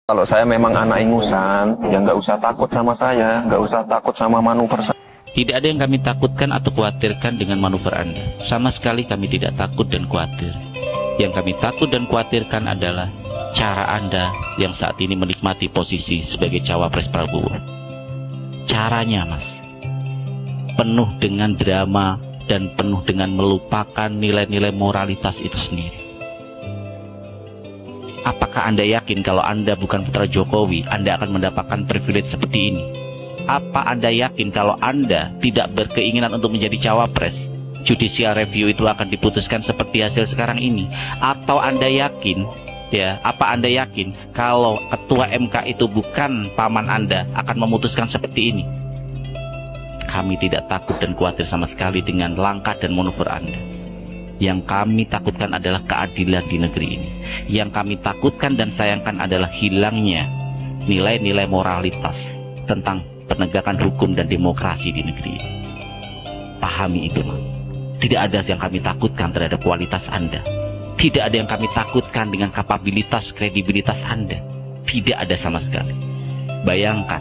Kalau saya memang anak ingusan, ya nggak usah takut sama saya, nggak usah takut sama manuver saya. Tidak ada yang kami takutkan atau khawatirkan dengan manuver Anda. Sama sekali kami tidak takut dan khawatir. Yang kami takut dan khawatirkan adalah cara Anda yang saat ini menikmati posisi sebagai cawapres Prabowo. Caranya, Mas, penuh dengan drama dan penuh dengan melupakan nilai-nilai moralitas itu sendiri. Apakah Anda yakin kalau Anda bukan putra Jokowi, Anda akan mendapatkan privilege seperti ini? Apa Anda yakin kalau Anda tidak berkeinginan untuk menjadi cawapres, judicial review itu akan diputuskan seperti hasil sekarang ini? Atau Anda yakin, apa Anda yakin kalau ketua MK itu bukan paman Anda akan memutuskan seperti ini? Kami tidak takut dan khawatir sama sekali dengan langkah dan manuver Anda. Yang kami takutkan adalah keadilan di negeri ini. Yang kami takutkan dan sayangkan adalah hilangnya nilai-nilai moralitas tentang penegakan hukum dan demokrasi di negeri ini. Pahami itu, Mas. Tidak ada yang kami takutkan terhadap kualitas Anda. Tidak ada yang kami takutkan dengan kapabilitas, kredibilitas Anda. Tidak ada sama sekali. Bayangkan,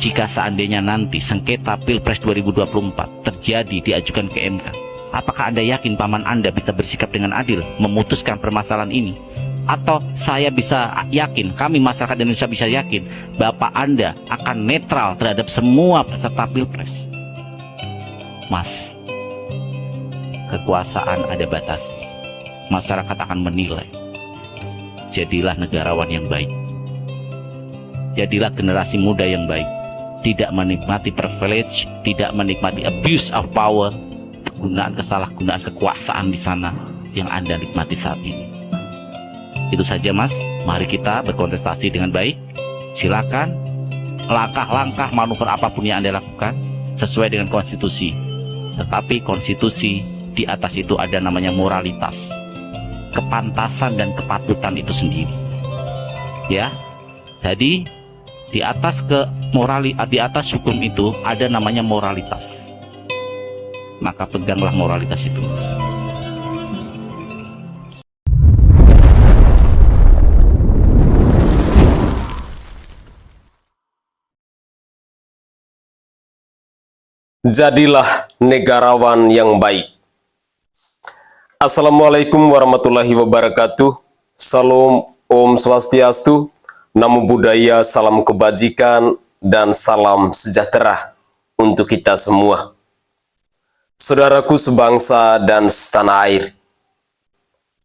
jika seandainya nanti sengketa Pilpres 2024 terjadi diajukan ke MK, apakah Anda yakin paman Anda bisa bersikap dengan adil memutuskan permasalahan ini? Atau saya bisa yakin, kami masyarakat Indonesia bisa yakin, Bapak Anda akan netral terhadap semua peserta Pilpres? Mas, kekuasaan ada batasnya. Masyarakat akan menilai. Jadilah negarawan yang baik. Jadilah generasi muda yang baik. Tidak menikmati privilege, tidak menikmati abuse of power, penggunaan kesalahgunaan kekuasaan di sana yang Anda nikmati saat ini. Itu saja, Mas. Mari kita berkontestasi dengan baik. Silakan langkah-langkah manuver apapun yang Anda lakukan sesuai dengan konstitusi. Tetapi konstitusi di atas itu ada namanya moralitas, kepantasan dan kepatutan itu sendiri. Ya. Jadi di atas hukum itu ada namanya moralitas. Maka peganglah moralitas itu, Mas. Jadilah negarawan yang baik. Assalamualaikum warahmatullahi wabarakatuh. Salam, Om Swastiastu, Namo Buddhaya, salam kebajikan, dan salam sejahtera untuk kita semua. Saudaraku sebangsa dan setanah air,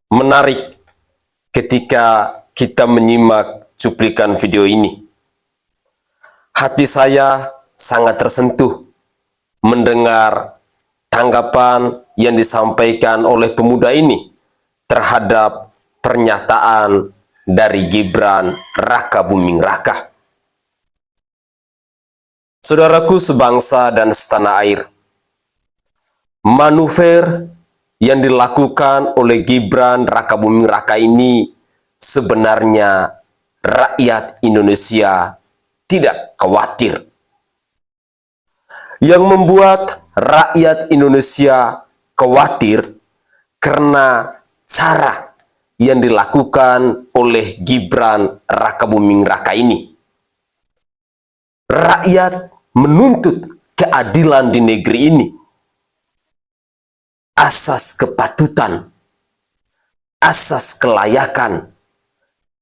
menarik ketika kita menyimak cuplikan video ini. Hati saya sangat tersentuh mendengar tanggapan yang disampaikan oleh pemuda ini terhadap pernyataan dari Gibran Rakabuming Raka. Saudaraku sebangsa dan setanah air, manuver yang dilakukan oleh Gibran Rakabuming Raka ini sebenarnya rakyat Indonesia tidak khawatir. Yang membuat rakyat Indonesia khawatir karena cara yang dilakukan oleh Gibran Rakabuming Raka ini. Rakyat menuntut keadilan di negeri ini. Asas kepatutan, asas kelayakan,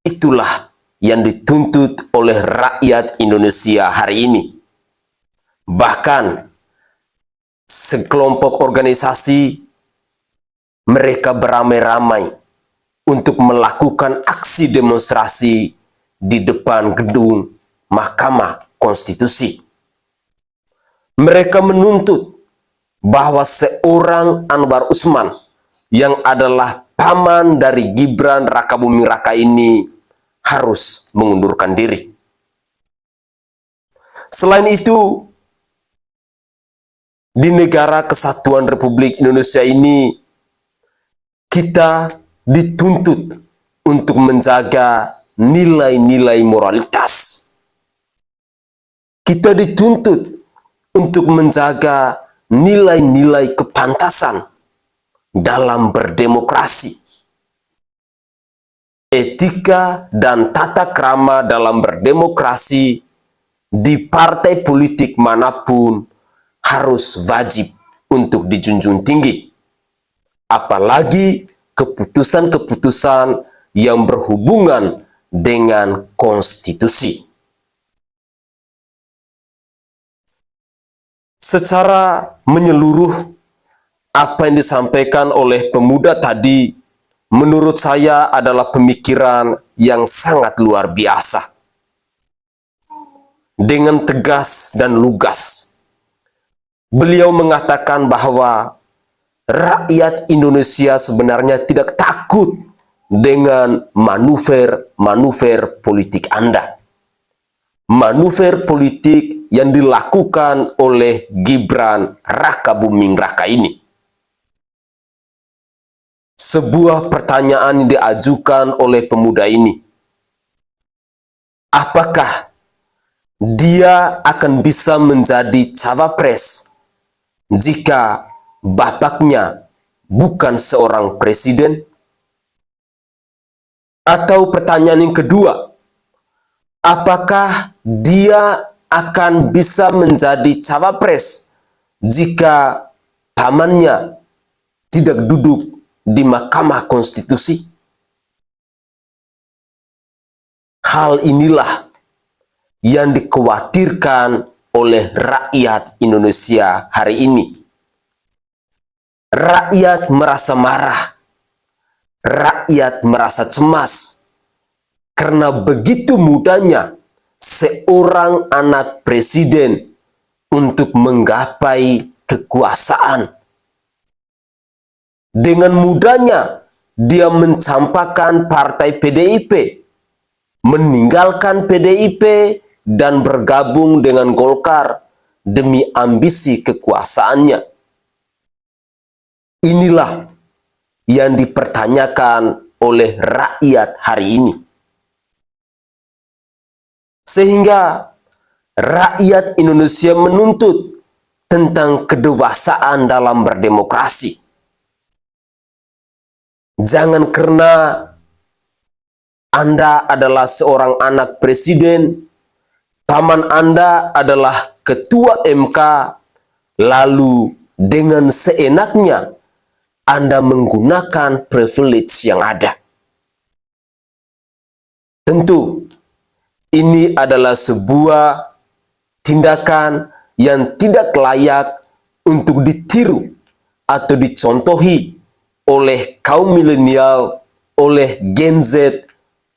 itulah yang dituntut oleh rakyat Indonesia hari ini. Bahkan sekelompok organisasi mereka beramai-ramai untuk melakukan aksi demonstrasi di depan gedung Mahkamah Konstitusi. Mereka menuntut bahwa seorang Anwar Usman yang adalah paman dari Gibran Rakabuming Raka ini harus mengundurkan diri. Selain itu, di negara kesatuan Republik Indonesia ini, kita dituntut untuk menjaga nilai-nilai moralitas. Kita dituntut untuk menjaga nilai-nilai kepantasan dalam berdemokrasi. etika dan tata krama dalam berdemokrasi di partai politik manapun harus wajib untuk dijunjung tinggi. Apalagi keputusan-keputusan yang berhubungan dengan konstitusi. Secara menyeluruh, apa yang disampaikan oleh pemuda tadi menurut saya adalah pemikiran yang sangat luar biasa. Dengan tegas dan lugas, beliau mengatakan bahwa rakyat Indonesia sebenarnya tidak takut dengan manuver politik Anda. Manuver politik yang dilakukan oleh Gibran Rakabuming Raka ini. Sebuah pertanyaan yang diajukan oleh pemuda ini. Apakah dia akan bisa menjadi cawapres jika bapaknya bukan seorang presiden? Atau pertanyaan yang kedua, apakah dia akan bisa menjadi cawapres jika pamannya tidak duduk di Mahkamah Konstitusi? Hal inilah yang dikhawatirkan oleh rakyat Indonesia hari ini. Rakyat merasa marah, rakyat merasa cemas, karena begitu mudahnya seorang anak presiden untuk menggapai kekuasaan. Dengan mudahnya dia mencampakkan partai PDIP, meninggalkan PDIP dan bergabung dengan Golkar demi ambisi kekuasaannya. Inilah yang dipertanyakan oleh rakyat hari ini. Sehingga rakyat Indonesia menuntut tentang kedewasaan dalam berdemokrasi. Jangan karena Anda adalah seorang anak presiden, paman Anda adalah ketua MK, lalu dengan seenaknya Anda menggunakan privilege yang ada. Tentu, ini adalah sebuah tindakan yang tidak layak untuk ditiru atau dicontohi oleh kaum milenial, oleh Gen Z,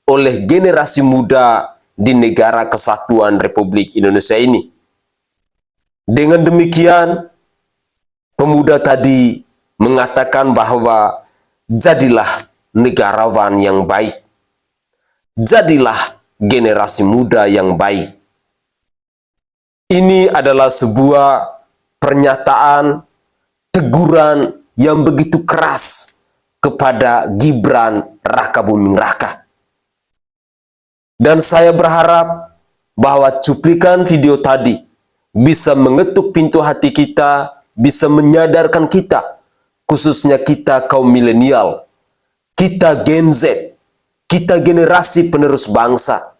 oleh generasi muda di negara kesatuan Republik Indonesia ini. Dengan demikian, pemuda tadi mengatakan bahwa jadilah negarawan yang baik. Jadilah generasi muda yang baik. Ini adalah sebuah pernyataan teguran yang begitu keras kepada Gibran Rakabuming Raka. Dan saya berharap bahwa cuplikan video tadi bisa mengetuk pintu hati kita, bisa menyadarkan kita, khususnya kita kaum milenial, kita Gen Z, kita generasi penerus bangsa,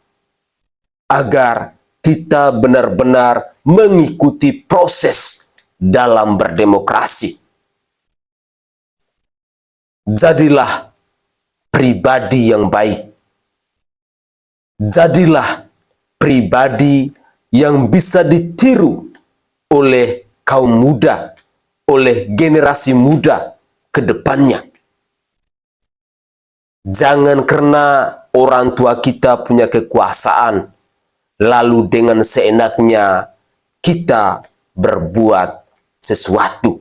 agar kita benar-benar mengikuti proses dalam berdemokrasi. Jadilah pribadi yang baik. Jadilah pribadi yang bisa ditiru oleh kaum muda, oleh generasi muda ke depannya. Jangan karena orang tua kita punya kekuasaan, lalu dengan seenaknya kita berbuat sesuatu.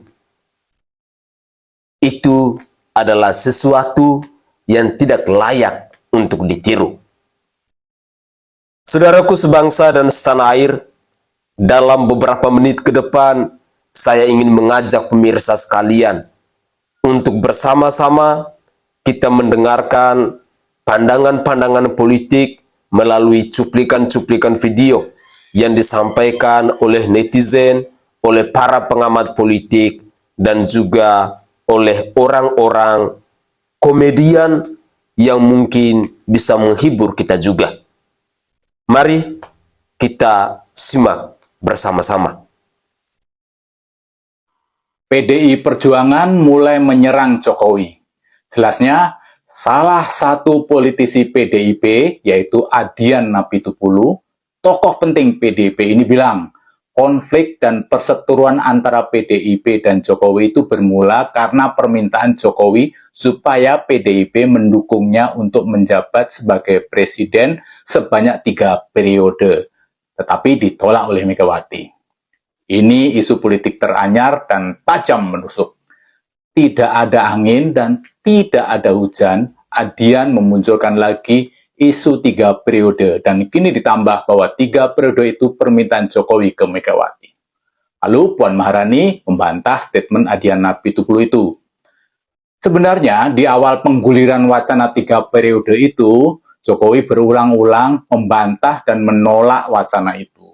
Itu adalah sesuatu yang tidak layak untuk ditiru. Saudaraku sebangsa dan setanah air, dalam beberapa menit ke depan, saya ingin mengajak pemirsa sekalian untuk bersama-sama kita mendengarkan pandangan-pandangan politik melalui cuplikan-cuplikan video yang disampaikan oleh netizen, oleh para pengamat politik, dan juga oleh orang-orang komedian yang mungkin bisa menghibur kita juga. Mari kita simak bersama-sama. PDI Perjuangan mulai menyerang Jokowi. Jelasnya, salah satu politisi PDIP, yaitu Adian Napitupulu, tokoh penting PDIP ini bilang, konflik dan perseteruan antara PDIP dan Jokowi itu bermula karena permintaan Jokowi supaya PDIP mendukungnya untuk menjabat sebagai presiden sebanyak 3 periode, tetapi ditolak oleh Megawati. Ini isu politik teranyar dan tajam menusuk. Tidak ada angin dan tidak ada hujan, Adian memunculkan lagi isu 3 periode, dan kini ditambah bahwa 3 periode itu permintaan Jokowi ke Megawati. Lalu Puan Maharani membantah statement Adian Napitupulu itu. Sebenarnya di awal pengguliran wacana 3 periode itu, Jokowi berulang-ulang membantah dan menolak wacana itu.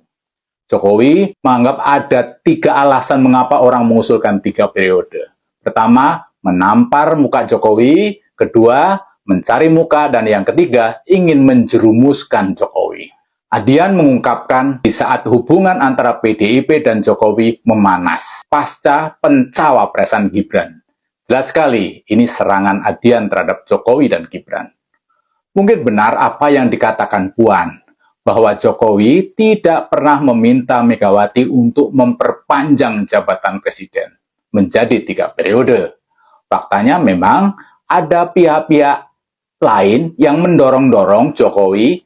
Jokowi menganggap ada 3 alasan mengapa orang mengusulkan 3 periode. Pertama, menampar muka Jokowi. Kedua, mencari muka. Dan yang ketiga, ingin menjerumuskan Jokowi. Adian mengungkapkan di saat hubungan antara PDIP dan Jokowi memanas pasca pencawapresan Gibran. Jelas sekali, ini serangan Adian terhadap Jokowi dan Gibran. Mungkin benar apa yang dikatakan Puan, bahwa Jokowi tidak pernah meminta Megawati untuk memperpanjang jabatan presiden menjadi 3 periode. Faktanya memang ada pihak-pihak lain yang mendorong-dorong Jokowi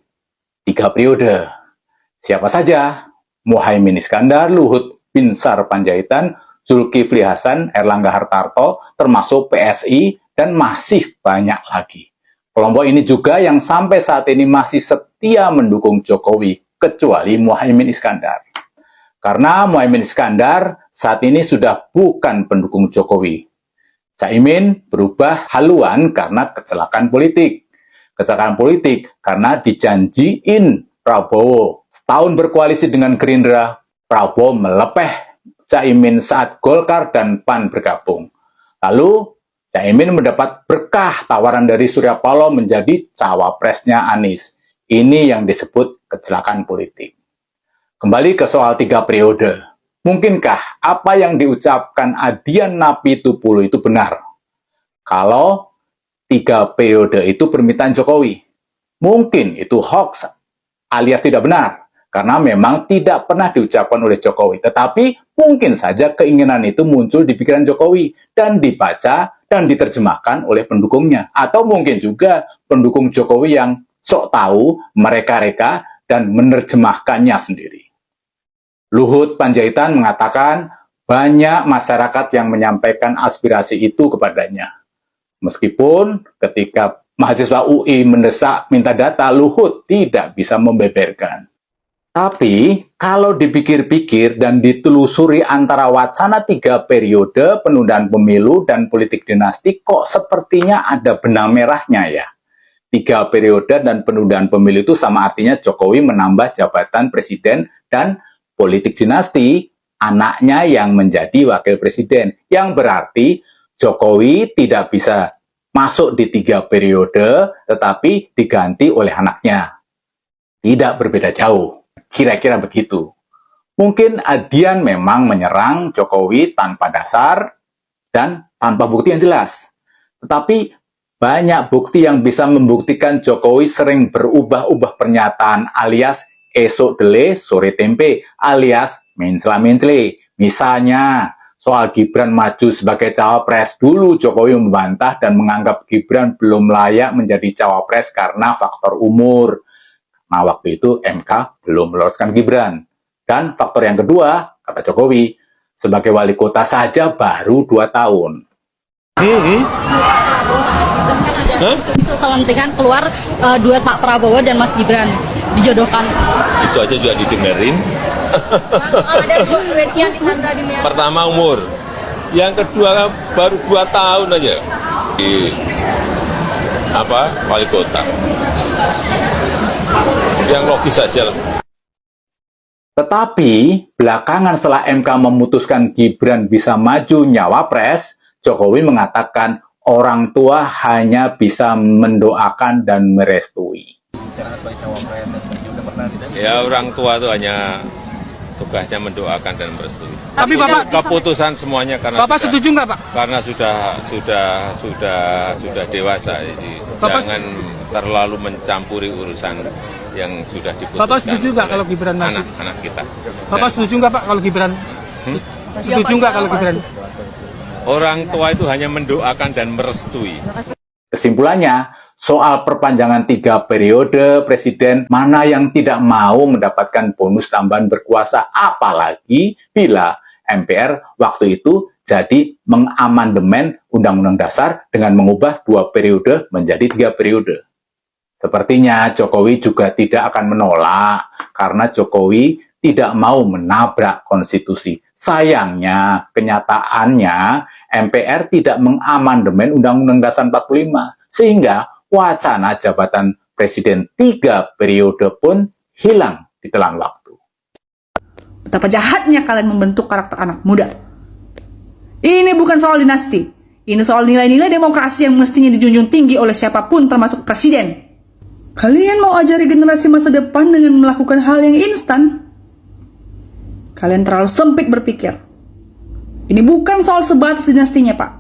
3 periode. Siapa saja? Muhaimin Iskandar, Luhut Binsar Panjaitan, Zulkifli Hasan, Erlangga Hartarto, termasuk PSI, dan masih banyak lagi. Kelompok ini juga yang sampai saat ini masih setia mendukung Jokowi, kecuali Muhaimin Iskandar. Karena Muhaimin Iskandar saat ini sudah bukan pendukung Jokowi. Caimin berubah haluan karena kecelakaan politik. Kecelakaan politik karena dijanjiin Prabowo. Setahun berkoalisi dengan Gerindra, Prabowo melepeh Caimin saat Golkar dan PAN bergabung. Lalu, Caimin mendapat berkah tawaran dari Surya Paloh menjadi cawapresnya Anies. Ini yang disebut kecelakaan politik. Kembali ke soal 3 periode. Mungkinkah apa yang diucapkan Adian Napitupulu itu benar? Kalau 3 periode itu permintaan Jokowi. Mungkin itu hoax alias tidak benar. Karena memang tidak pernah diucapkan oleh Jokowi. Tetapi mungkin saja keinginan itu muncul di pikiran Jokowi dan dibaca dan diterjemahkan oleh pendukungnya. Atau mungkin juga pendukung Jokowi yang sok tahu mereka-reka dan menerjemahkannya sendiri. Luhut Panjaitan mengatakan banyak masyarakat yang menyampaikan aspirasi itu kepadanya. Meskipun ketika mahasiswa UI mendesak minta data, Luhut tidak bisa membeberkan. Tapi, kalau dipikir-pikir dan ditelusuri antara wacana 3 periode, penundaan pemilu, dan politik dinasti, kok sepertinya ada benang merahnya ya. 3 periode dan penundaan pemilu itu sama artinya Jokowi menambah jabatan presiden dan politik dinasti, anaknya yang menjadi wakil presiden. Yang berarti Jokowi tidak bisa masuk di 3 periode, tetapi diganti oleh anaknya. Tidak berbeda jauh. Kira-kira begitu. Mungkin Adian memang menyerang Jokowi tanpa dasar dan tanpa bukti yang jelas. Tetapi banyak bukti yang bisa membuktikan Jokowi sering berubah-ubah pernyataan alias esok dele sore tempe alias mencela-mencele. Misalnya soal Gibran maju sebagai cawapres, dulu Jokowi membantah dan menganggap Gibran belum layak menjadi cawapres karena faktor umur. Nah, waktu itu MK belum meloloskan Gibran. Dan faktor yang kedua, kata Jokowi, sebagai wali kota saja baru 2 tahun. Selentingan keluar duet Pak Prabowo dan Mas Gibran dijodohkan. Itu aja juga didengerin. Ada 2 duetnya di mana di Pertama umur, yang kedua baru 2 tahun aja di wali kota. Yang logis saja. Tetapi belakangan setelah MK memutuskan Gibran bisa maju nyawapres, Jokowi mengatakan orang tua hanya bisa mendoakan dan merestui. Ya orang tua itu hanya tugasnya mendoakan dan merestui. Tapi Bapak Keputusan semuanya karena Bapak setuju nggak Pak? karena sudah dewasa, jadi Bapak- jangan terlalu mencampuri urusan yang sudah diputuskan. Bapak setuju nggak oleh kalau Gibran maju? anak-anak kita? Bapak setuju nggak Pak kalau Gibran? Setuju nggak kalau Gibran? Orang tua itu hanya mendoakan dan merestui. Kesimpulannya, soal perpanjangan 3 periode presiden, mana yang tidak mau mendapatkan bonus tambahan berkuasa, apalagi bila MPR waktu itu jadi mengamandemen Undang-Undang Dasar dengan mengubah 2 periode menjadi 3 periode. Sepertinya Jokowi juga tidak akan menolak, karena Jokowi tidak mau menabrak konstitusi. Sayangnya, kenyataannya MPR tidak mengamandemen Undang-Undang Dasar 45, sehingga wacana jabatan presiden 3 periode pun hilang di telan waktu. Betapa jahatnya kalian membentuk karakter anak muda. Ini bukan soal dinasti. Ini soal nilai-nilai demokrasi yang mestinya dijunjung tinggi oleh siapapun termasuk presiden. Kalian mau ajari generasi masa depan dengan melakukan hal yang instan? Kalian terlalu sempit berpikir. Ini bukan soal sebatas dinastinya, Pak.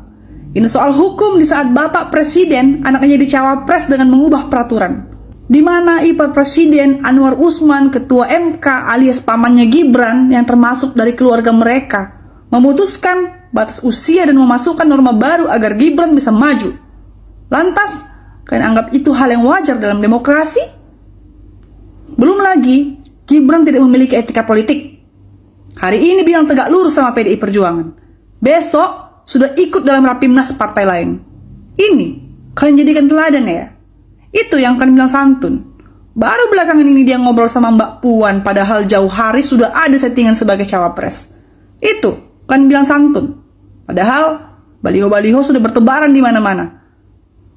Ini soal hukum di saat Bapak Presiden anaknya jadi cawapres dengan mengubah peraturan. Di mana ipar Presiden Anwar Usman, Ketua MK alias pamannya Gibran yang termasuk dari keluarga mereka, memutuskan batas usia dan memasukkan norma baru agar Gibran bisa maju. Lantas, kalian anggap itu hal yang wajar dalam demokrasi? Belum lagi, Gibran tidak memiliki etika politik. Hari ini bilang tegak lurus sama PDI Perjuangan. Besok sudah ikut dalam rapimnas partai lain. Ini kalian jadikan teladan ya. Itu yang kalian bilang santun. Baru belakangan ini dia ngobrol sama Mbak Puan, padahal jauh hari sudah ada settingan sebagai cawapres. Itu kalian bilang santun. Padahal baliho-baliho sudah bertebaran di mana-mana.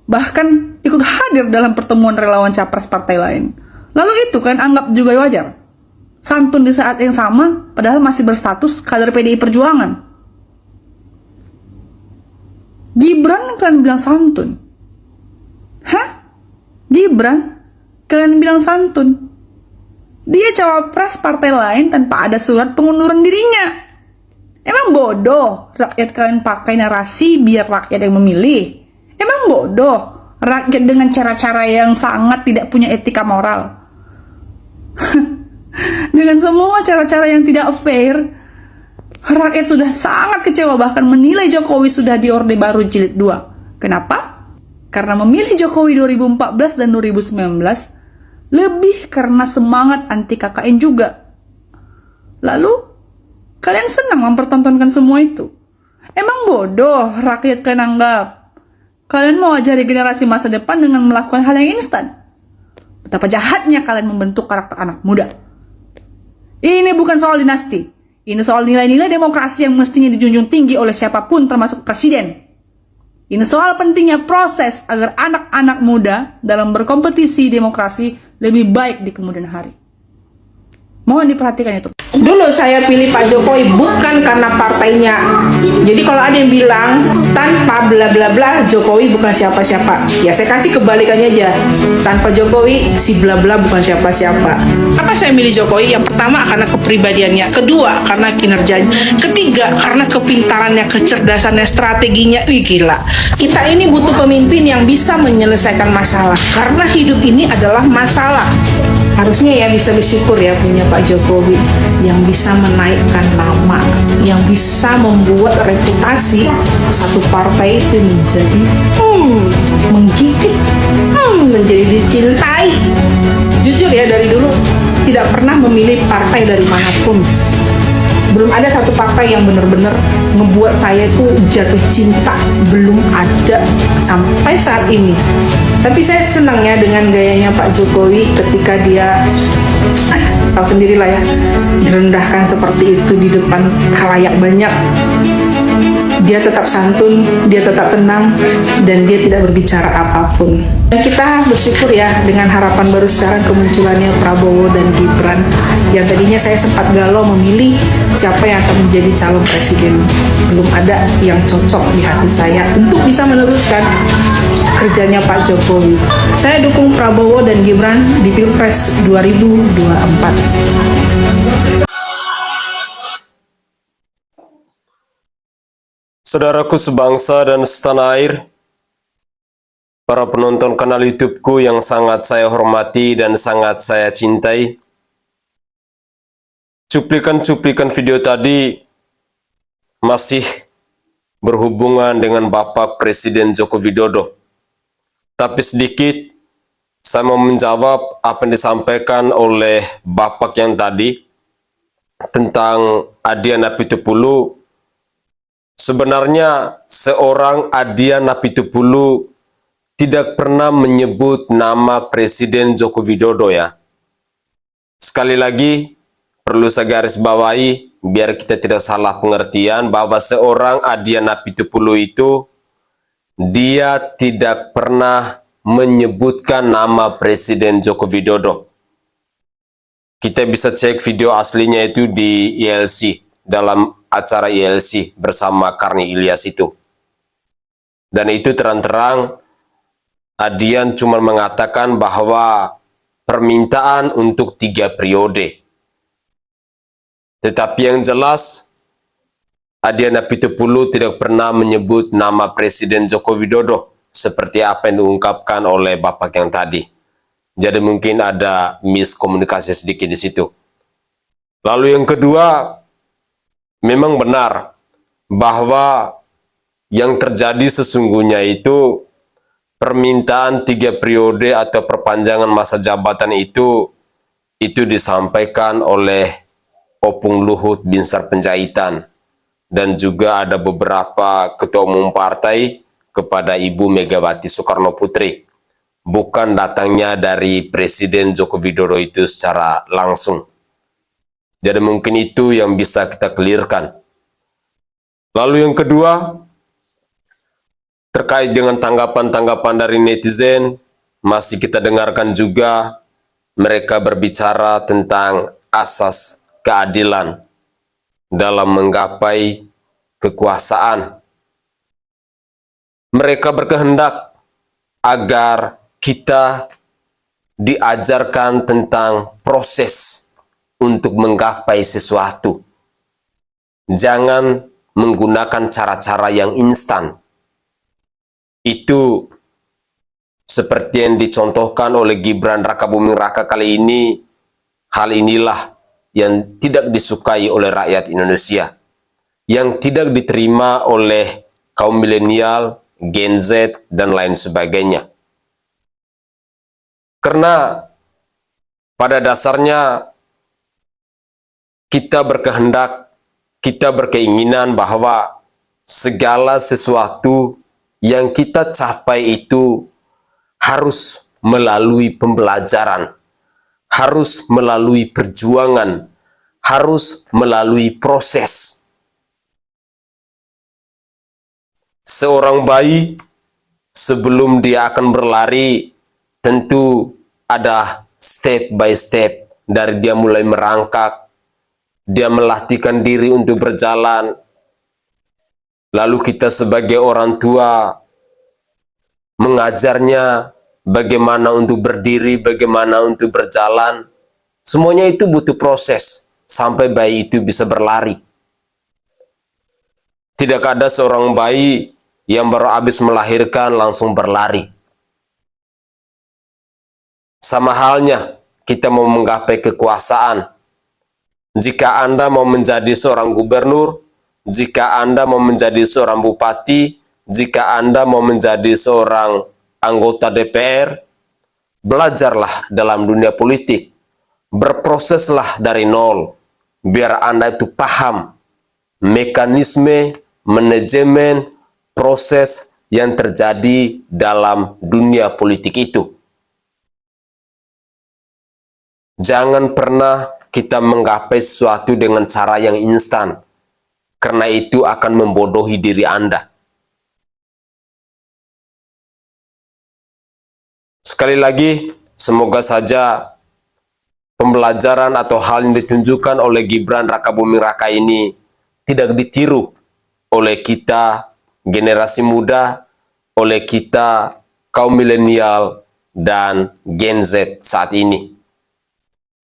Bahkan ikut hadir dalam pertemuan relawan capres partai lain. Lalu itu kan anggap juga wajar. Santun di saat yang sama, padahal masih berstatus kader PDI Perjuangan. Gibran kalian bilang santun. Hah? Gibran kalian bilang santun. Dia cawapres partai lain tanpa ada surat pengunduran dirinya. Emang bodoh rakyat kalian pakai narasi biar rakyat yang memilih? Emang bodoh rakyat dengan cara-cara yang sangat tidak punya etika moral? Dengan semua cara-cara yang tidak fair, rakyat sudah sangat kecewa, bahkan menilai Jokowi sudah di Orde Baru Jilid 2. Kenapa? Karena memilih Jokowi 2014 dan 2019 lebih karena semangat anti KKN juga. Lalu, kalian senang mempertontonkan semua itu. Emang bodoh rakyat kalian anggap? Kalian mau ajari generasi masa depan dengan melakukan hal yang instan? Betapa jahatnya kalian membentuk karakter anak muda. Ini bukan soal dinasti. Ini soal nilai-nilai demokrasi yang mestinya dijunjung tinggi oleh siapapun termasuk presiden. Ini soal pentingnya proses agar anak-anak muda dalam berkompetisi demokrasi lebih baik di kemudian hari. Mohon diperhatikan itu. Dulu saya pilih Pak Jokowi bukan karena partainya. Jadi kalau ada yang bilang tanpa bla bla bla Jokowi bukan siapa-siapa, ya saya kasih kebalikannya aja. Tanpa Jokowi si bla bla bukan siapa-siapa. Apa saya milih Jokowi? Yang pertama karena kepribadiannya, kedua karena kinerjanya, ketiga karena kepintarannya, kecerdasannya, strateginya. Wih gila. Kita ini butuh pemimpin yang bisa menyelesaikan masalah. Karena hidup ini adalah masalah. Harusnya ya bisa bersyukur ya punya Pak Jokowi yang bisa menaikkan nama, yang bisa membuat reputasi satu partai itu menjadi menggigit, menjadi dicintai. Jujur ya, dari dulu tidak pernah memilih partai dari manapun. Belum ada satu partai yang benar-benar membuat saya itu jatuh cinta. Belum ada sampai saat ini. Tapi saya senang ya dengan gayanya Pak Jokowi ketika dia tahu sendirilah ya, direndahkan seperti itu di depan khalayak banyak. Dia tetap santun, dia tetap tenang, dan dia tidak berbicara apapun. Dan kita bersyukur ya dengan harapan baru sekarang kemunculannya Prabowo dan Gibran. yang tadinya saya sempat galau memilih siapa yang akan menjadi calon presiden. Belum ada yang cocok di hati saya untuk bisa meneruskan kerjanya Pak Jokowi. Saya dukung Prabowo dan Gibran di Pilpres 2024. Saudaraku sebangsa dan setanah air, para penonton kanal YouTube-ku yang sangat saya hormati dan sangat saya cintai, cuplikan-cuplikan video tadi masih berhubungan dengan Bapak Presiden Joko Widodo. Tapi sedikit saya mau menjawab apa yang disampaikan oleh Bapak yang tadi tentang Adian Apitupulu. Sebenarnya seorang Adian Apitupulu tidak pernah menyebut nama Presiden Joko Widodo ya. Sekali lagi, perlu saya garis bawahi biar kita tidak salah pengertian bahwa seorang Adian Apitupulu itu dia tidak pernah menyebutkan nama Presiden Joko Widodo. Kita bisa cek video aslinya itu di ILC, dalam acara ILC bersama Karni Ilyas itu. Dan itu terang-terang Adian cuma mengatakan bahwa permintaan untuk 3 periode. Tetapi yang jelas Adian Apitupulu tidak pernah menyebut nama Presiden Joko Widodo seperti apa yang diungkapkan oleh Bapak yang tadi. Jadi mungkin ada miskomunikasi sedikit di situ. Lalu yang kedua, memang benar bahwa yang terjadi sesungguhnya itu permintaan 3 periode atau perpanjangan masa jabatan itu disampaikan oleh Opung Luhut Binsar Panjaitan dan juga ada beberapa ketua umum partai kepada Ibu Megawati Soekarno Putri. Bukan datangnya dari Presiden Joko Widodo itu secara langsung. Jadi mungkin itu yang bisa kita clearkan. Lalu yang kedua, terkait dengan tanggapan-tanggapan dari netizen, masih kita dengarkan juga mereka berbicara tentang asas keadilan dalam menggapai kekuasaan. Mereka berkehendak agar kita diajarkan tentang proses untuk menggapai sesuatu. Jangan menggunakan cara-cara yang instan. Itu seperti yang dicontohkan oleh Gibran Rakabuming Raka kali ini, hal inilah yang tidak disukai oleh rakyat Indonesia, yang tidak diterima oleh kaum milenial, Gen Z, dan lain sebagainya. Karena pada dasarnya kita berkehendak, kita berkeinginan bahwa segala sesuatu yang kita capai itu harus melalui pembelajaran, harus melalui perjuangan, harus melalui proses. Seorang bayi sebelum dia akan berlari tentu ada step by step, dari dia mulai merangkak, dia melatihkan diri untuk berjalan. Lalu kita sebagai orang tua mengajarnya bagaimana untuk berdiri, bagaimana untuk berjalan. Semuanya itu butuh proses sampai bayi itu bisa berlari. Tidak ada seorang bayi yang baru habis melahirkan langsung berlari. Sama halnya kita mau menggapai kekuasaan. Jika Anda mau menjadi seorang gubernur, jika Anda mau menjadi seorang bupati, jika Anda mau menjadi seorang anggota DPR, belajarlah dalam dunia politik. Berproseslah dari nol, biar Anda itu paham mekanisme, manajemen, proses yang terjadi dalam dunia politik itu. Jangan pernah kita menggapai sesuatu dengan cara yang instan, karena itu akan membodohi diri Anda. Sekali lagi, semoga saja pembelajaran atau hal yang ditunjukkan oleh Gibran Rakabuming Raka ini tidak ditiru oleh kita generasi muda, oleh kita kaum milenial dan Gen Z saat ini.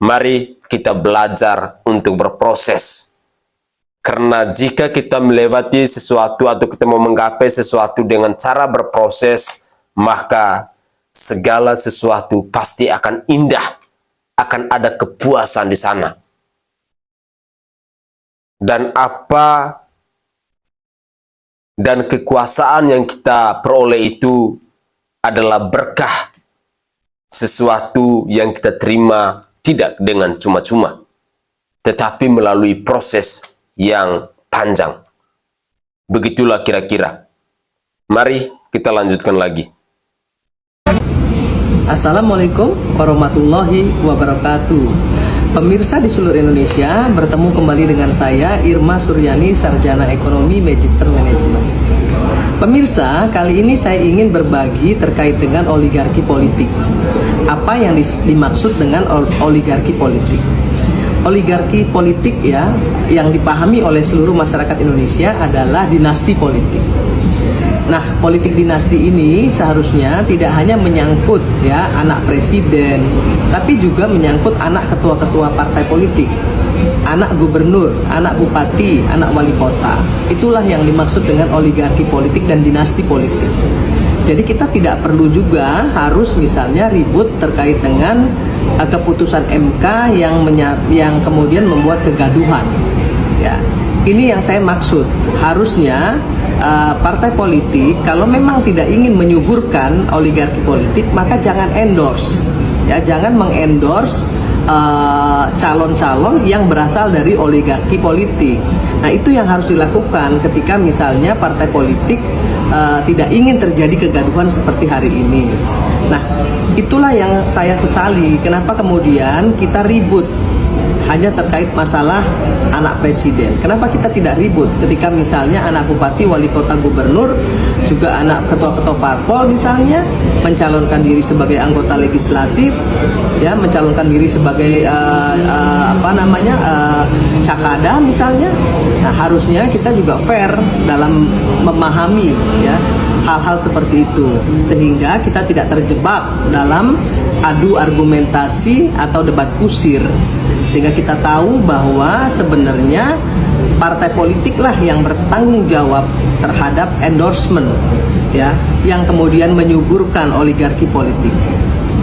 Mari kita belajar untuk berproses. Karena jika kita melewati sesuatu atau kita mau menggapai sesuatu dengan cara berproses, maka segala sesuatu pasti akan indah, akan ada kepuasan di sana. Dan kekuasaan yang kita peroleh itu adalah berkah, sesuatu yang kita terima tidak dengan cuma-cuma, tetapi melalui proses yang panjang. Begitulah kira-kira. Mari kita lanjutkan lagi. Assalamualaikum warahmatullahi wabarakatuh. Pemirsa di seluruh Indonesia, bertemu kembali dengan saya Irma Suryani, Sarjana Ekonomi Magister Manajemen. Pemirsa, kali ini saya ingin berbagi terkait dengan oligarki politik. Apa yang dimaksud dengan oligarki politik? Oligarki politik ya, yang dipahami oleh seluruh masyarakat Indonesia adalah dinasti politik. Nah, politik dinasti ini seharusnya tidak hanya menyangkut ya anak presiden, tapi juga menyangkut anak ketua-ketua partai politik, anak gubernur, anak bupati, anak wali kota. Itulah yang dimaksud dengan oligarki politik dan dinasti politik. Jadi kita tidak perlu juga harus misalnya ribut terkait dengan keputusan MK yang kemudian membuat kegaduhan. Ya, ini yang saya maksud. Harusnya partai politik kalau memang tidak ingin menyuburkan oligarki politik, maka jangan endorse. Ya, jangan mengendorse calon-calon yang berasal dari oligarki politik. Nah, itu yang harus dilakukan ketika misalnya partai politik tidak ingin terjadi kegaduhan seperti hari ini. Nah, itulah yang saya sesali. Kenapa kemudian kita ribut hanya terkait masalah anak presiden? Kenapa kita tidak ribut ketika misalnya anak bupati, wali kota, gubernur, juga anak ketua-ketua parpol misalnya mencalonkan diri sebagai anggota legislatif, ya, mencalonkan diri sebagai cakada misalnya. Nah, harusnya kita juga fair dalam memahami ya hal-hal seperti itu, sehingga kita tidak terjebak dalam adu argumentasi atau debat kusir, sehingga kita tahu bahwa sebenarnya partai politiklah yang bertanggung jawab terhadap endorsement ya, yang kemudian menyuburkan oligarki politik.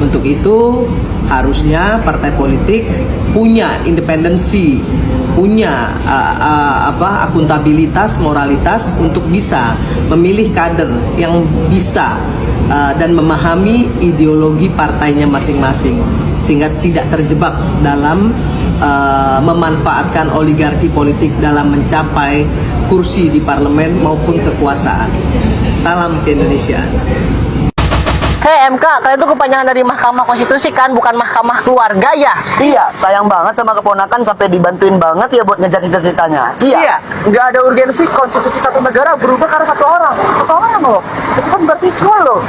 Untuk itu harusnya partai politik punya independensi, punya akuntabilitas, moralitas untuk bisa memilih kader yang bisa dan memahami ideologi partainya masing-masing, sehingga tidak terjebak dalam memanfaatkan oligarki politik dalam mencapai kursi di parlemen maupun kekuasaan. Salam keindonesiaan. Hei MK, kalian tuh kepanjangan dari Mahkamah Konstitusi kan, bukan Mahkamah Keluarga ya? Iya, sayang banget sama keponakan sampai dibantuin banget ya buat ngejar cita-citanya. Iya, nggak ada urgensi konstitusi satu negara berubah karena satu orang. Satu orang loh, itu kan berarti semua loh.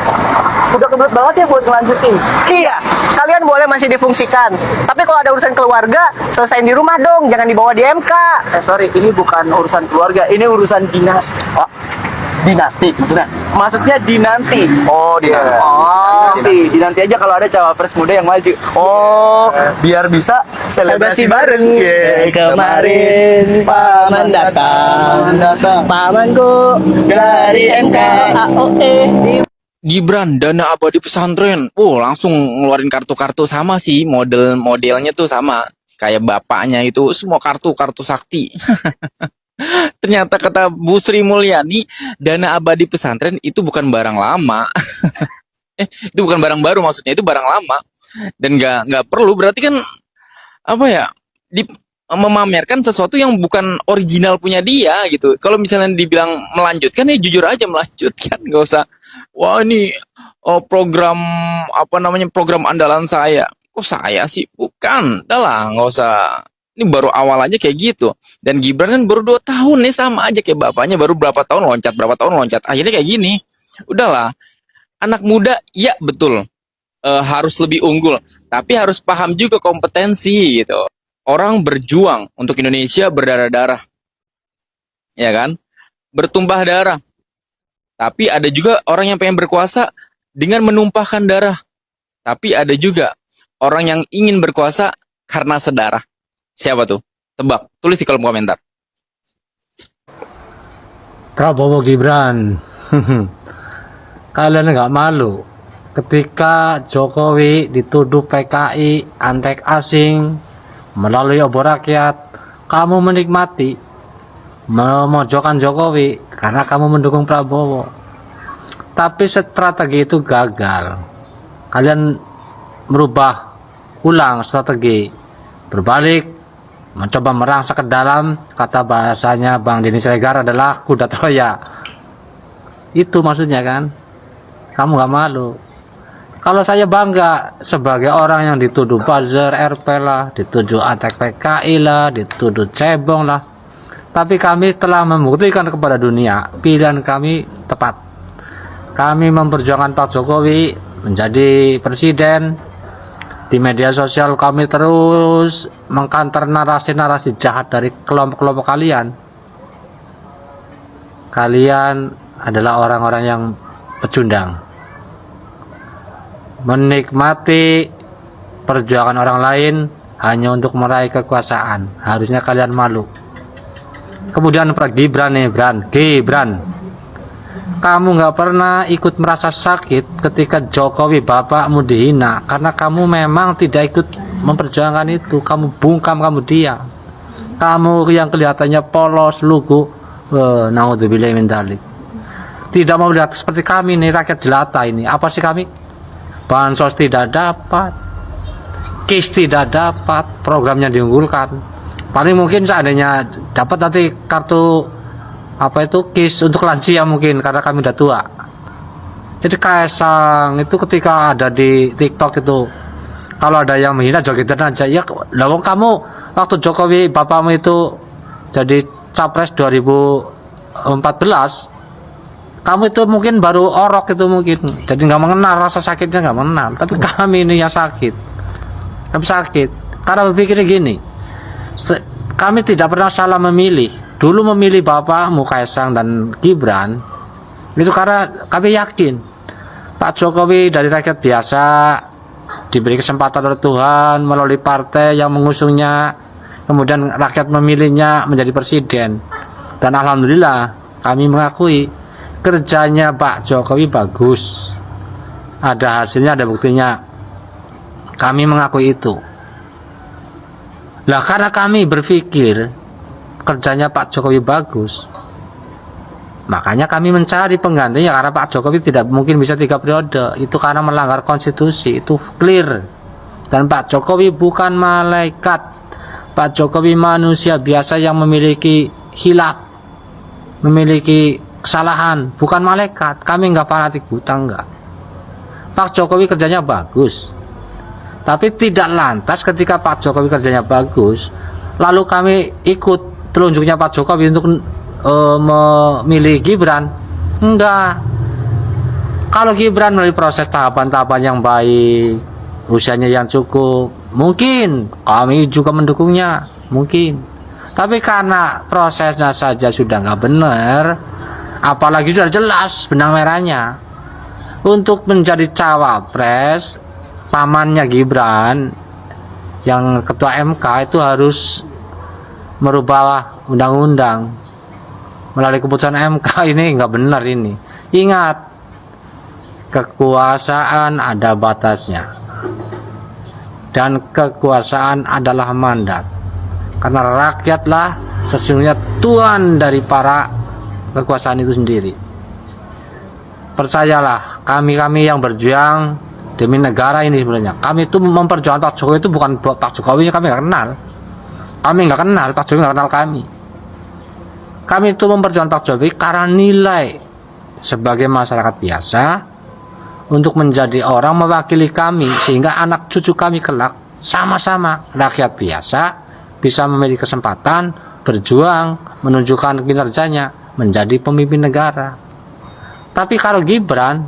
Udah kebelet banget ya buat ngelanjutin. Iya, kalian boleh masih difungsikan. Tapi kalau ada urusan keluarga, selesaiin di rumah dong, jangan dibawa di MK. Sorry, ini bukan urusan keluarga, ini urusan dinasti. Oh, dinasti, maksudnya dinanti. Oh, dinanti. Oh, dinanti aja kalau ada cawapres muda yang maju. Oh, biar bisa selebrasi bareng. Kemarin paman datang, pamanku dari MK AOE. Gibran dana abadi pesantren, langsung ngeluarin kartu-kartu sama sih, modelnya tuh sama kayak bapaknya itu, semua kartu sakti. Ternyata kata Bu Sri Mulyani, dana abadi pesantren itu bukan barang lama. Itu bukan barang baru, maksudnya itu barang lama dan nggak perlu, berarti kan apa ya, memamerkan sesuatu yang bukan original punya dia gitu. Kalau misalnya dibilang melanjutkan, ya jujur aja melanjutkan, nggak usah wah ini program program andalan saya. Kok saya sih? Bukan, dah lah, nggak usah. Ini baru awal aja kayak gitu. Dan Gibran kan baru 2 tahun nih, sama aja kayak bapaknya, baru berapa tahun loncat. Akhirnya kayak gini. Udahlah, anak muda, ya betul. harus lebih unggul, tapi harus paham juga kompetensi gitu. Orang berjuang untuk Indonesia berdarah-darah, ya kan? Bertumpah darah. Tapi ada juga orang yang pengen berkuasa dengan menumpahkan darah. Tapi ada juga orang yang ingin berkuasa karena sedarah. Siapa tuh? Tebak, tulis di kolom komentar. Prabowo Gibran. Kalian nggak malu ketika Jokowi dituduh PKI antek asing melalui obor rakyat, kamu menikmati memojokkan Jokowi karena kamu mendukung Prabowo. Tapi strategi itu gagal. Kalian merubah ulang strategi, berbalik, mencoba merangsek ke dalam. Kata bahasanya Bang Denny Siregar adalah kuda Troya. Itu maksudnya kan? Kamu gak malu? Kalau saya bangga sebagai orang yang dituduh buzzer RP lah, dituduh antek PKI lah, dituduh cebong lah. Tapi kami telah membuktikan kepada dunia pilihan kami tepat. Kami memperjuangkan Pak Jokowi menjadi presiden. Di media sosial kami terus mengkanter narasi-narasi jahat dari kelompok-kelompok kalian. Kalian adalah orang-orang yang pecundang, menikmati perjuangan orang lain hanya untuk meraih kekuasaan. Harusnya kalian malu. Kemudian Pak Gibran nih, Gibran, kamu nggak pernah ikut merasa sakit ketika Jokowi bapakmu dihina karena kamu memang tidak ikut memperjuangkan itu. Kamu bungkam, kamu diam. Kamu yang kelihatannya polos, lugu, naudzubillah min dzalik. Tidak mau lihat seperti kami nih, rakyat jelata ini. Apa sih kami? Bansos tidak dapat, KIS tidak dapat, programnya diunggulkan. Paling mungkin seandainya dapat nanti kartu apa itu KIS untuk lansia mungkin karena kami udah tua. Jadi Kaisang itu ketika ada di TikTok itu, kalau ada yang menghina jogetan aja ya. Lawang kamu waktu Jokowi bapakmu itu jadi capres 2014, kamu itu mungkin baru orok itu mungkin, jadi nggak mengenal rasa sakitnya, nggak mengenal. Tapi kami ini yang sakit, kami sakit karena berpikirnya gini, kami tidak pernah salah memilih. Dulu memilih bapakmu Kaisang dan Gibran itu karena kami yakin Pak Jokowi dari rakyat biasa, diberi kesempatan oleh Tuhan melalui partai yang mengusungnya, kemudian rakyat memilihnya menjadi presiden. Dan alhamdulillah kami mengakui kerjanya Pak Jokowi bagus, ada hasilnya, ada buktinya. Kami mengakui itu. Lah karena kami berpikir kerjanya Pak Jokowi bagus, makanya kami mencari penggantinya, karena Pak Jokowi tidak mungkin bisa 3 periode. Itu karena melanggar konstitusi, itu clear. Dan Pak Jokowi bukan malaikat. Pak Jokowi manusia biasa yang memiliki hilaf, memiliki kesalahan, bukan malaikat. Kami nggak fanatik buta, enggak. Pak Jokowi kerjanya bagus, tapi tidak lantas ketika Pak Jokowi kerjanya bagus lalu kami ikut telunjuknya Pak Jokowi untuk memilih Gibran. Enggak. Kalau Gibran melalui proses tahapan-tahapan yang baik, usianya yang cukup, mungkin kami juga mendukungnya, mungkin. Tapi karena prosesnya saja sudah nggak benar, apalagi sudah jelas benang merahnya, untuk menjadi cawapres pamannya Gibran yang ketua MK itu harus merubah undang-undang melalui keputusan MK. Ini nggak benar ini. Ingat, kekuasaan ada batasnya dan kekuasaan adalah mandat, karena rakyatlah sesungguhnya tuan dari para kekuasaan itu sendiri. Percayalah, kami yang berjuang demi negara ini sebenarnya. Kami itu memperjuangkan Pak Jokowi itu bukan Pak Jokowi kami nggak kenal. Kami nggak kenal, Pak Jokowi nggak kenal kami. Kami itu memperjuangkan Pak Jokowi karena nilai sebagai masyarakat biasa untuk menjadi orang mewakili kami, sehingga anak cucu kami kelak sama-sama rakyat biasa bisa memiliki kesempatan berjuang menunjukkan kinerjanya menjadi pemimpin negara. Tapi kalau Gibran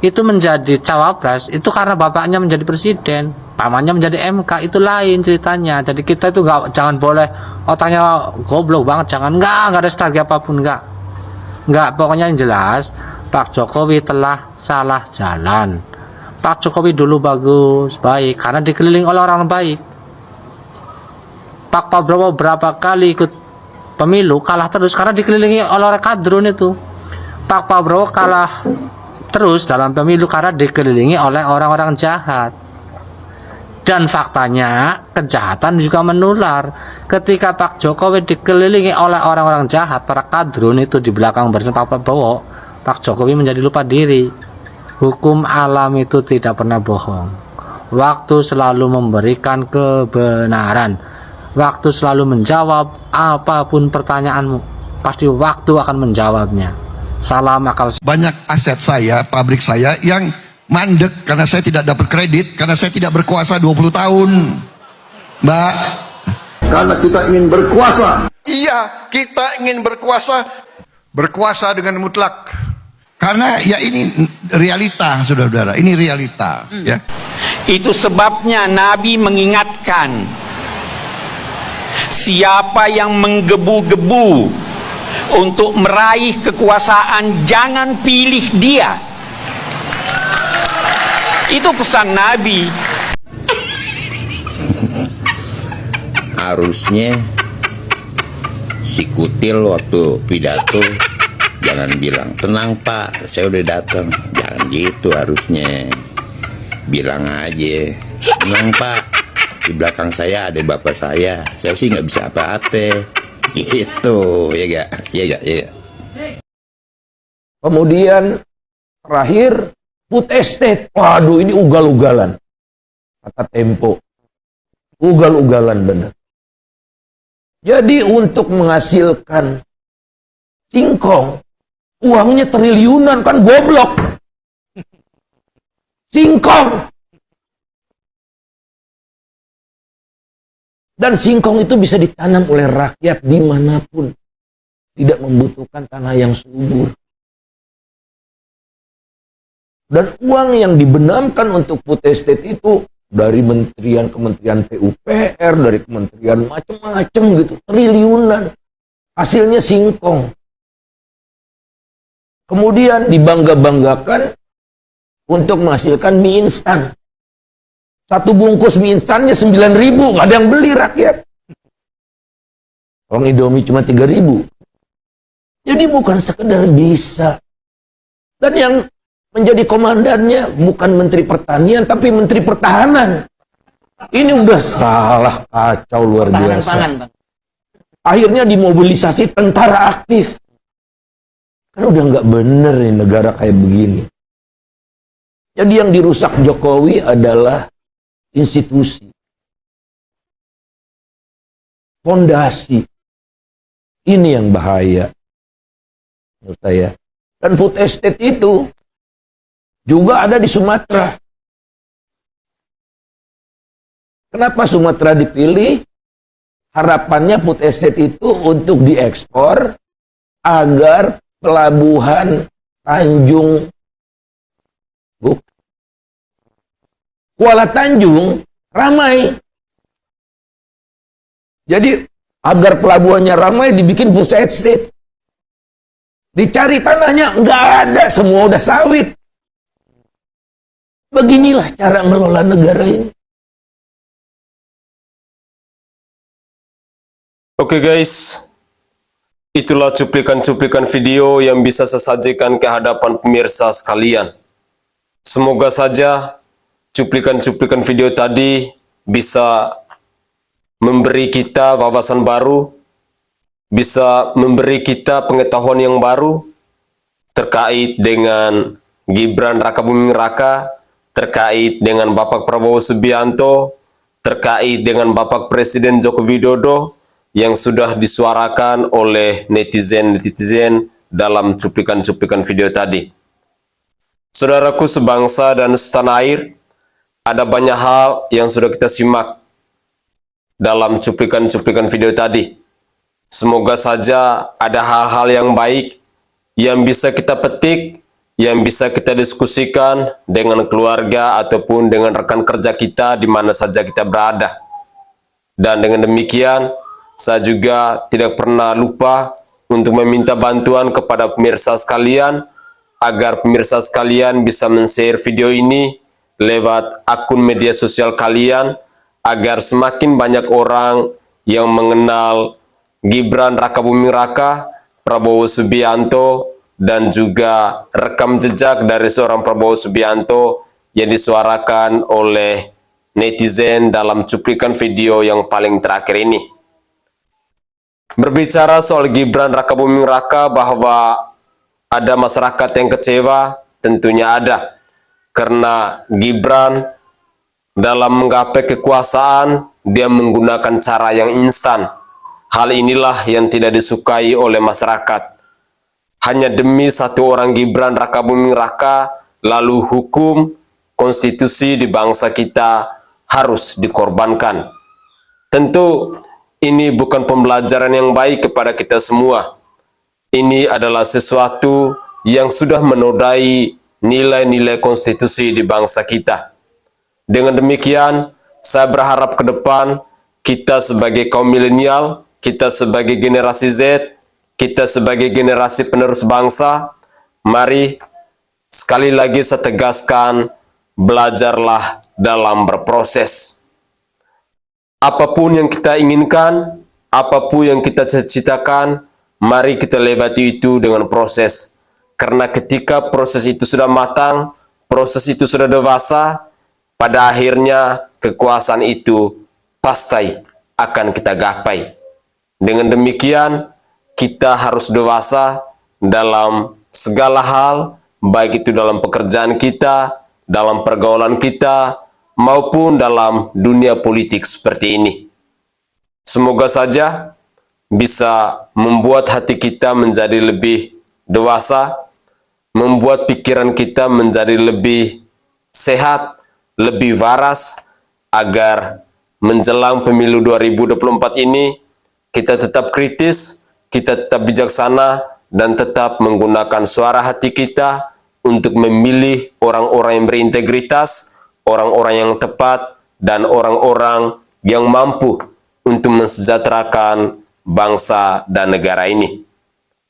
itu menjadi cawapres itu karena bapaknya menjadi presiden, pamannya menjadi MK, itu lain ceritanya. Jadi kita itu jangan boleh otaknya goblok banget, jangan, nggak ada strategi apapun, nggak. Pokoknya yang jelas Pak Jokowi telah salah jalan. Pak Jokowi dulu bagus, baik, karena dikelilingi oleh orang baik. Pak Prabowo berapa kali ikut pemilu kalah terus karena dikelilingi oleh orang kadrun itu. Pak Prabowo kalah terus dalam pemilu karena dikelilingi oleh orang-orang jahat. Dan faktanya kejahatan juga menular. Ketika Pak Jokowi dikelilingi oleh orang-orang jahat, para kadrun itu di belakang bersama Pak Prabowo, Pak Jokowi menjadi lupa diri. Hukum alam itu tidak pernah bohong. Waktu selalu memberikan kebenaran. Waktu selalu menjawab apapun pertanyaanmu. Pasti waktu akan menjawabnya. Salam akal. Banyak aset saya, pabrik saya yang mandek karena saya tidak dapat kredit, karena saya tidak berkuasa 20 tahun. Mbak, karena kita ingin berkuasa. Iya, kita ingin berkuasa. Berkuasa dengan mutlak. Karena ya ini realita, saudara-saudara. Ini realita. Ya. Itu sebabnya Nabi mengingatkan, siapa yang menggebu-gebu untuk meraih kekuasaan, jangan pilih dia. Itu pesan Nabi. Harusnya si Kutil waktu pidato jangan bilang, tenang Pak, saya udah datang. Jangan gitu, harusnya bilang aja, tenang Pak, di belakang saya ada bapak saya sih nggak bisa apa-apa. Gitu, ya gak? Ya gak? Ya gak? Kemudian terakhir food estate. Waduh, ini ugal-ugalan. Kata Tempo. Ugal-ugalan bener. Jadi untuk menghasilkan singkong, uangnya triliunan, kan goblok. Singkong. Dan singkong itu bisa ditanam oleh rakyat dimanapun. Tidak membutuhkan tanah yang subur. Dan uang yang dibenamkan untuk food estate itu dari kementerian PUPR, dari kementerian macam-macam gitu, triliunan. Hasilnya singkong. Kemudian dibangga-banggakan untuk menghasilkan mie instan. Satu bungkus mie instannya 9.000, nggak ada yang beli rakyat. Orang Indomie cuma 3.000. Jadi bukan sekedar bisa. Dan yang menjadi komandannya bukan Menteri Pertanian, tapi Menteri Pertahanan. Ini udah salah kacau luar biasa. Akhirnya dimobilisasi tentara aktif. Kan udah nggak bener nih negara kayak begini. Jadi yang dirusak Jokowi adalah institusi, fondasi. Ini yang bahaya menurut saya. Dan food estate itu juga ada di Sumatera. Kenapa Sumatera dipilih? Harapannya food estate itu untuk diekspor agar pelabuhan Tanjung Kuala Tanjung ramai. Jadi agar pelabuhannya ramai dibikin food estate. Dicari tanahnya nggak ada, semua udah sawit. Beginilah cara ngelola negara ini. Oke guys, itulah cuplikan-cuplikan video yang bisa saya sajikan ke hadapan pemirsa sekalian. Semoga saja cuplikan-cuplikan video tadi bisa memberi kita wawasan baru, bisa memberi kita pengetahuan yang baru terkait dengan Gibran Rakabuming Raka, terkait dengan Bapak Prabowo Subianto, terkait dengan Bapak Presiden Joko Widodo yang sudah disuarakan oleh netizen-netizen dalam cuplikan-cuplikan video tadi. Saudaraku sebangsa dan setanah air, ada banyak hal yang sudah kita simak dalam cuplikan-cuplikan video tadi. Semoga saja ada hal-hal yang baik yang bisa kita petik yang bisa kita diskusikan dengan keluarga ataupun dengan rekan kerja kita di mana saja kita berada. Dan dengan demikian, saya juga tidak pernah lupa untuk meminta bantuan kepada pemirsa sekalian, agar pemirsa sekalian bisa men-share video ini lewat akun media sosial kalian, agar semakin banyak orang yang mengenal Gibran Rakabuming Raka, Prabowo Subianto, dan juga rekam jejak dari seorang Prabowo Subianto yang disuarakan oleh netizen dalam cuplikan video yang paling terakhir ini. Berbicara soal Gibran Rakabuming Raka, bahwa ada masyarakat yang kecewa, tentunya ada. Karena Gibran dalam menggapai kekuasaan, dia menggunakan cara yang instan. Hal inilah yang tidak disukai oleh masyarakat. Hanya demi satu orang Gibran Rakabuming Raka, lalu hukum, konstitusi di bangsa kita harus dikorbankan. Tentu ini bukan pembelajaran yang baik kepada kita semua. Ini adalah sesuatu yang sudah menodai nilai-nilai konstitusi di bangsa kita. Dengan demikian, saya berharap ke depan kita sebagai kaum milenial, kita sebagai generasi Z, kita sebagai generasi penerus bangsa, mari sekali lagi saya tegaskan, belajarlah dalam berproses. Apapun yang kita inginkan, apapun yang kita cita-citakan, mari kita lewati itu dengan proses. Karena ketika proses itu sudah matang, proses itu sudah dewasa, pada akhirnya kekuasaan itu pasti akan kita gapai. Dengan demikian, kita harus dewasa dalam segala hal, baik itu dalam pekerjaan kita, dalam pergaulan kita, maupun dalam dunia politik seperti ini. Semoga saja bisa membuat hati kita menjadi lebih dewasa, membuat pikiran kita menjadi lebih sehat, lebih waras, agar menjelang pemilu 2024 ini kita tetap kritis, kita tetap bijaksana, dan tetap menggunakan suara hati kita untuk memilih orang-orang yang berintegritas, orang-orang yang tepat, dan orang-orang yang mampu untuk mensejahterakan bangsa dan negara ini.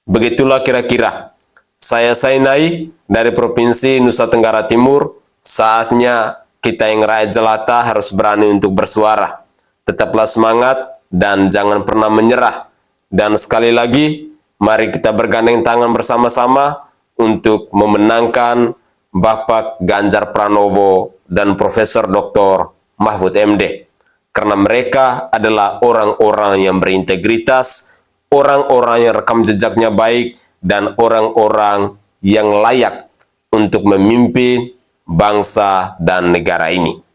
Begitulah kira-kira. Saya Sainai dari Provinsi Nusa Tenggara Timur. Saatnya kita yang rakyat jelata harus berani untuk bersuara. Tetaplah semangat dan jangan pernah menyerah. Dan sekali lagi, mari kita bergandeng tangan bersama-sama untuk memenangkan Bapak Ganjar Pranowo dan Profesor Dr. Mahfud MD. Karena mereka adalah orang-orang yang berintegritas, orang-orang yang rekam jejaknya baik, dan orang-orang yang layak untuk memimpin bangsa dan negara ini.